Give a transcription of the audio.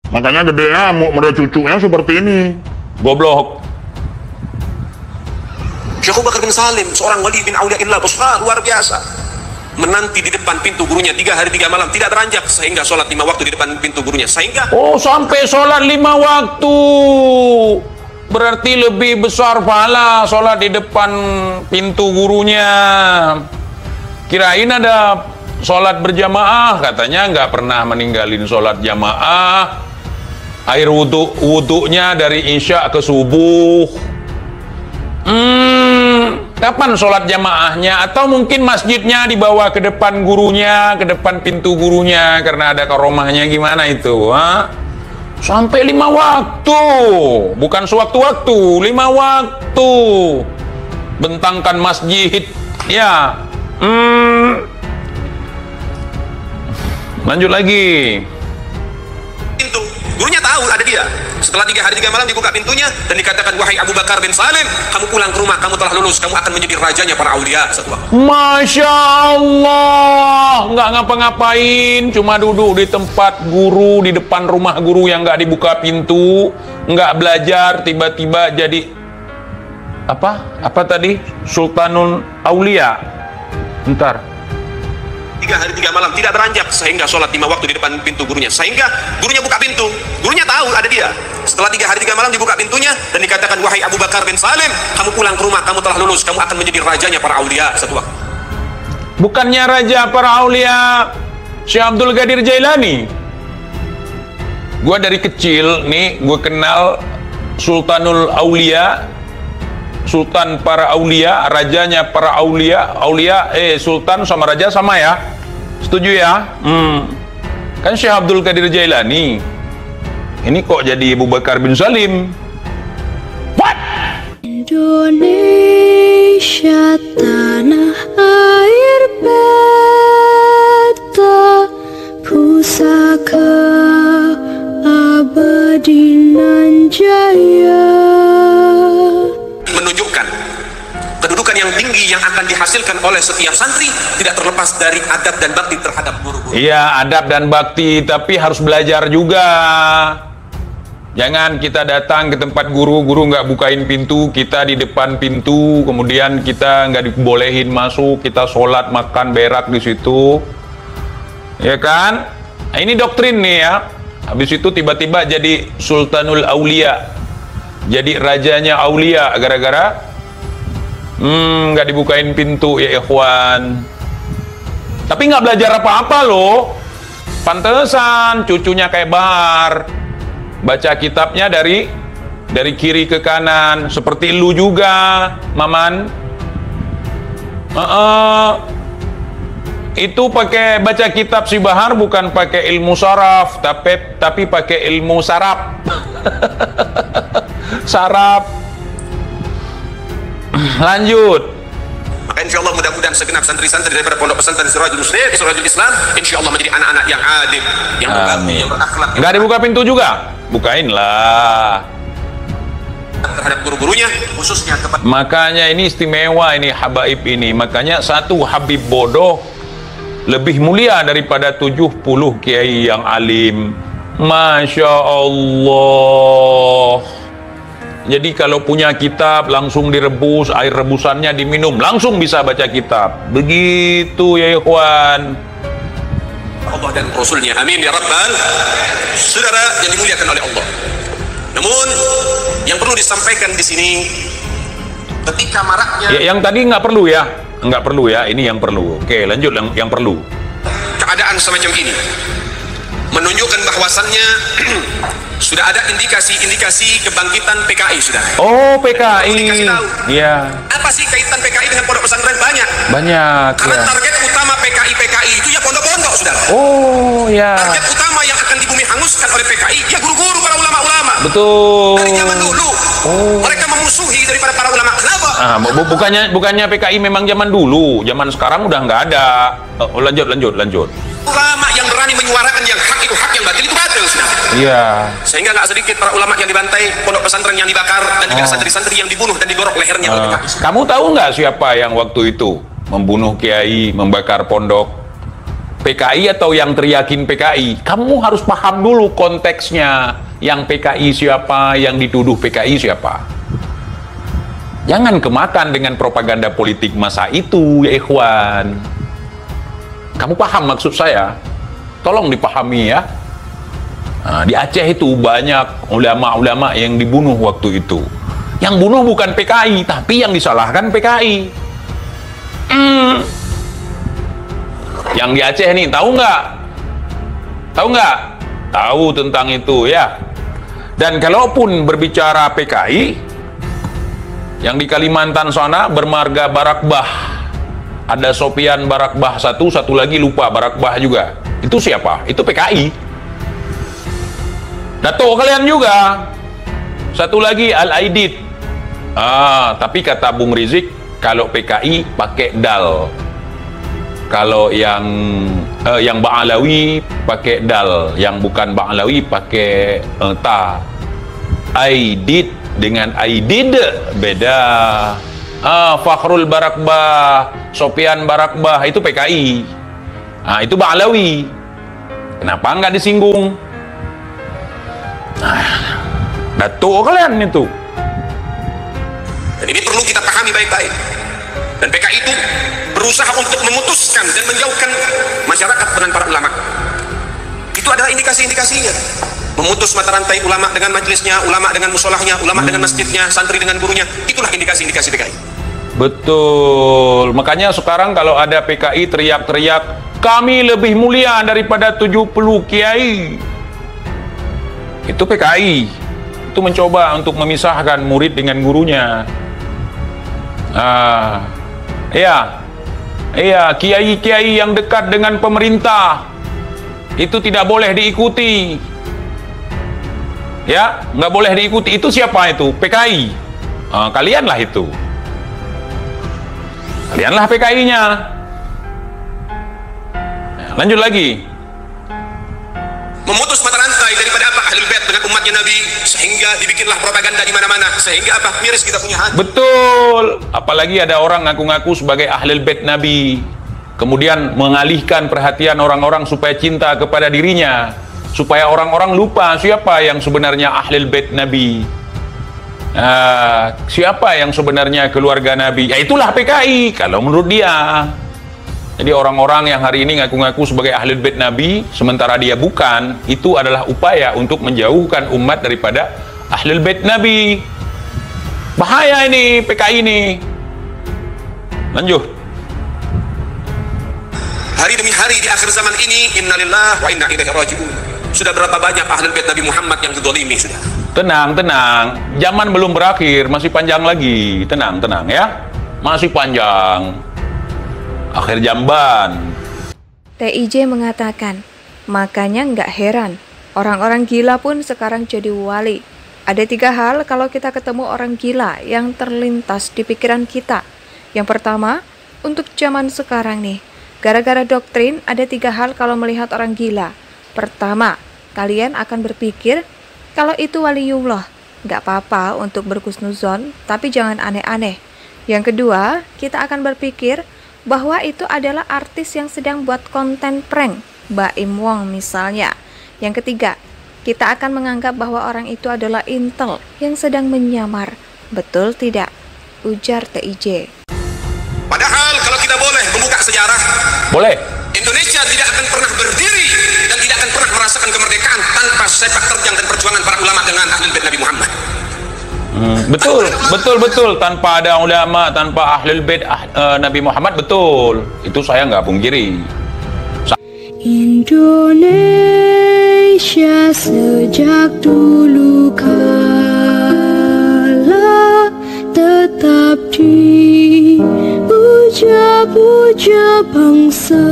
Makanya gedenya model cucunya seperti ini. Goblok. Syekh Abu Bakar bin Salim, seorang wali bin auliyaillah besar, luar biasa, menanti di depan pintu gurunya 3 hari 3 malam, tidak beranjak sehingga sholat 5 waktu di depan pintu gurunya. Sehingga sampai sholat 5 waktu. Berarti lebih besar pahala sholat di depan pintu gurunya. Kirain ada sholat berjamaah, katanya nggak pernah meninggalin sholat jamaah. Air wudhunya dari isya ke subuh. Kapan sholat jamaahnya? Atau mungkin masjidnya dibawa ke depan gurunya, ke depan pintu gurunya karena ada karomahnya, gimana itu? Sampai 5 waktu, bukan sewaktu-waktu, 5 waktu. Bentangkan masjid, ya. Lanjut lagi. pintu gurunya tahu ada dia. Setelah 3 hari 3 malam dibuka pintunya dan dikatakan, wahai Abu Bakar bin Salim, kamu pulang ke rumah, kamu telah lulus, kamu akan menjadi rajanya para aulia satu waktu. Masya Allah, nggak ngapa-ngapain, cuma duduk di tempat guru, di depan rumah guru yang nggak dibuka pintu, nggak belajar, tiba-tiba jadi apa tadi? Sultanul Aulia. Bentar. 3 hari 3 malam tidak beranjak sehingga sholat 5 waktu di depan pintu gurunya, sehingga gurunya buka pintu, gurunya tahu ada dia. Setelah 3 hari 3 malam dibuka pintunya dan dikatakan, wahai Abu Bakar bin Salim, kamu pulang ke rumah, kamu telah lulus, kamu akan menjadi rajanya para aulia satu waktu. Bukannya raja para aulia Syekh Abdul Qadir Jailani. Gua dari kecil nih, gue kenal Sultanul Aulia, Sultan para aulia, rajanya para aulia. Sultan sama raja sama ya? Setuju ya? Kan Syekh Abdul Qadir Jailani. Ini kok jadi Abu Bakar bin Salim? What? Indonesia tanah air beta, pusaka abadi nan jaya. Menunjukkan kedudukan yang tinggi yang akan dihasilkan oleh setiap santri tidak terlepas dari adab dan bakti terhadap guru-guru. Iya, adab dan bakti, tapi harus belajar juga. Jangan kita datang ke tempat guru nggak bukain pintu, kita di depan pintu, kemudian kita nggak dibolehin masuk, kita sholat, makan, berak di situ, ya kan? Nah, ini doktrin nih ya. Habis itu tiba-tiba jadi Sultanul Aulia, jadi rajanya aulia, gara-gara nggak dibukain pintu, ya ikhwan. Tapi nggak belajar apa-apa loh. Pantesan cucunya kayak Bahar, baca kitabnya dari kiri ke kanan, seperti lu juga, Maman. Itu pakai baca kitab si Bahar bukan pakai ilmu saraf, tapi pakai ilmu sarap. Sarap. Lanjut. Maka insya Allah mudah-mudahan segenap santri-santri daripada pondok pesantren Sirajul Muslim, Sirajul Islam, insya Allah menjadi anak-anak yang adil, yang berbakti, yang berakhlak. Nggak dibuka pintu juga? Bukain lah. Terhadap guru-gurunya, khususnya kepada. Makanya ini istimewa ini habaib ini. Makanya satu habib bodoh lebih mulia daripada 70 kiai yang alim. Masya Allah. Jadi kalau punya kitab langsung direbus, air rebusannya diminum, langsung bisa baca kitab. Begitu ya ikhwan. Allah dan Rasulnya, amin ya rabbal. Saudara yang dimuliakan oleh Allah. Namun yang perlu disampaikan di sini, ketika maraknya Yang tadi nggak perlu ya, nggak perlu ya. Ini yang perlu. Oke, lanjut yang perlu. Keadaan semacam ini menunjukkan bahwasannya sudah ada indikasi kebangkitan PKI sudah. Oh, PKI. Iya. Apa sih kaitan PKI dengan pondok pesantren? Banyak. Ya. Karena target utama PKI itu ya pondok-pondok sudah. Oh ya. Target utama yang akan dibumi hanguskan oleh PKI ya guru-guru, para ulama-ulama. Betul. Dari zaman dulu. Mereka memusuhi daripada para ulama. Kenapa? Bukannya PKI memang zaman dulu, zaman sekarang udah nggak ada. Lanjut. Ulama yang berani menyuarakan yang hak itu hak, yang batil itu batil sudah. Iya. Sehingga nggak sedikit para ulama yang dibantai, pondok pesantren yang dibakar, dan juga santri-santri yang dibunuh dan digorok lehernya oleh PKI. Kamu tahu nggak siapa yang waktu itu membunuh kiai, membakar pondok? PKI atau yang teriakin PKI? Kamu harus paham dulu konteksnya. Yang PKI siapa, yang dituduh PKI siapa. Jangan kemakan dengan propaganda politik masa itu, ya ikhwan. Kamu paham maksud saya? Tolong dipahami ya. Nah, di Aceh itu banyak ulama-ulama yang dibunuh waktu itu. Yang bunuh bukan PKI, tapi yang disalahkan PKI. Yang di Aceh nih, tahu nggak? Tahu nggak? Tahu tentang itu ya. Dan kalaupun berbicara PKI, yang di Kalimantan sana bermarga Barakbah. Ada Sopian Barakbah satu lagi lupa Barakbah juga. Itu siapa? Itu PKI. Dato kalian juga. Satu lagi Al-Aidid. Tapi kata Bung Rizik, kalau PKI pakai dal. Kalau yang Ba'alawi pakai dal, yang bukan Ba'alawi pakai ta. Aidid dengan Aidid beda. Fakhrul Barakbah, Sopian Barakbah itu PKI. Itu Ba'alawi. Kenapa nggak disinggung? Datuk kalian itu. Dan ini perlu kita pahami baik-baik. Dan PKI itu berusaha untuk memutuskan dan menjauhkan masyarakat dengan para ulama. Itu adalah indikasi-indikasinya. Memutus mata rantai ulama dengan majelisnya, ulama dengan musolahnya, ulama dengan masjidnya, santri dengan gurunya. Itulah indikasi-indikasi PKI. Betul. Makanya sekarang kalau ada PKI teriak-teriak, kami lebih mulia daripada 70 kiai. Itu PKI. Itu mencoba untuk memisahkan murid dengan gurunya. Iya, kiai-kiai yang dekat dengan pemerintah itu tidak boleh diikuti. Ya, nggak boleh diikuti. Itu siapa itu? PKI. Kalianlah itu. Kalianlah PKI-nya. Lanjut lagi. Memutus mata rantai daripada apa? Ahlul Bait dengan umatnya Nabi, sehingga dibikinlah propaganda di mana-mana, sehingga apa? Miris kita punya hati. Betul. Apalagi ada orang ngaku-ngaku sebagai Ahlul Bait Nabi, kemudian mengalihkan perhatian orang-orang supaya cinta kepada dirinya, supaya orang-orang lupa siapa yang sebenarnya Ahlul Bait Nabi. Siapa yang sebenarnya keluarga Nabi? Ya itulah PKI kalau menurut dia. Jadi orang-orang yang hari ini ngaku-ngaku sebagai Ahlul Bait Nabi, sementara dia bukan, itu adalah upaya untuk menjauhkan umat daripada Ahlul Bait Nabi. Bahaya ini PKI ini. Lanjut. Hari demi hari di akhir zaman ini, innalillahi wa inna ilaihi raji'un. Sudah berapa banyak Ahlul Bait Nabi Muhammad yang dizalimi sudah. Tenang, tenang. Zaman belum berakhir, masih panjang lagi. Tenang, tenang ya. Masih panjang. Akhir jamban. TIJ mengatakan, makanya nggak heran, orang-orang gila pun sekarang jadi wali. Ada 3 hal kalau kita ketemu orang gila yang terlintas di pikiran kita. Yang pertama, untuk zaman sekarang nih, gara-gara doktrin ada 3 hal kalau melihat orang gila. Pertama, kalian akan berpikir kalau itu waliullah. Nggak apa-apa untuk berhusnuzon, tapi jangan aneh-aneh. Yang kedua, kita akan berpikir bahwa itu adalah artis yang sedang buat konten prank, Baim Wong misalnya. Yang ketiga, kita akan menganggap bahwa orang itu adalah intel yang sedang menyamar. Betul tidak? Ujar TIJ. Padahal kalau kita boleh membuka sejarah, Boleh. Indonesia tidak akan pernah berdiri dan tidak akan pernah merasakan kemerdekaan tanpa sepak terjang dan perjuangan para ulama dengan Ahlul Bait Nabi Muhammad. Betul. Tanpa ada ulama, tanpa Ahlul Bait Nabi Muhammad, betul. Itu saya nggak pungkiri. Indonesia sejak dulu kala tetap dipuja-puja bangsa.